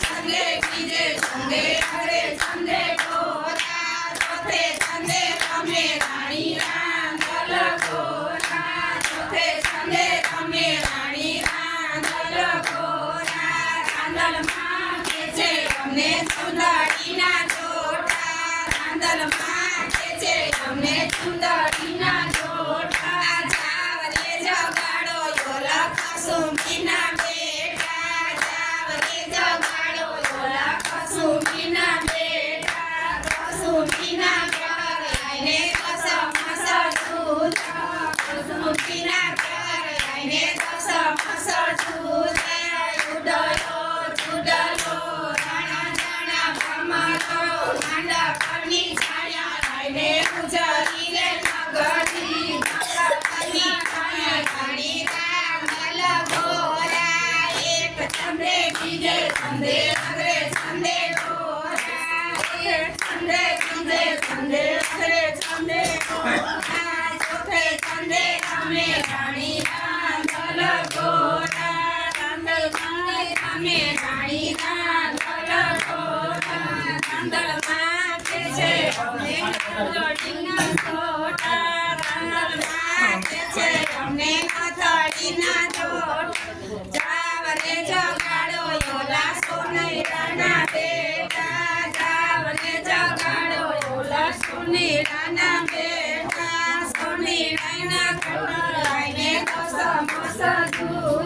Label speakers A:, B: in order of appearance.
A: छंदे बीजे छंदे हरे छंदे गोरा चौथे छंदे रमे रानी रांदल गोरा चौथे छंदे रमे रानी रांदल गोरा रांदल मां के छे अमने सुंदरीना जोटा रांदल मां के छे अमने सुंदरीना जोटा जावरे जगाड़ो योला कसुंबीना बेटा जावरे जगाड़ो योला कसुंबीना बेटा कसुंबीना घर आईने कसम दूध कसुंबीना घर आईने कसम दूध उडलो चुडलो राणा जाना भमरो मांडा पनी छाया आईने गुजरी रे नगरी नगरी छाया घड़ी रांदल गोरा एक छंदे बीजे छंदे हरे छंदे गोरा एक छंदे बीजे छंदे हरे छंदे गोरा चौथे छंदे रमे रानी रांदल गोरा रांदल मां रमे रानी रांदल गोरा रांदल मां के छे अमने नथड़ीना जोटा रांदल मां के छे अमने नथड़ीना जोटा जावरे जगाड़ो योला सोनेराना बेटा जावरे जगाड़ो योला सोनेराना बेटा सोनेराना घर आईने कसम दूध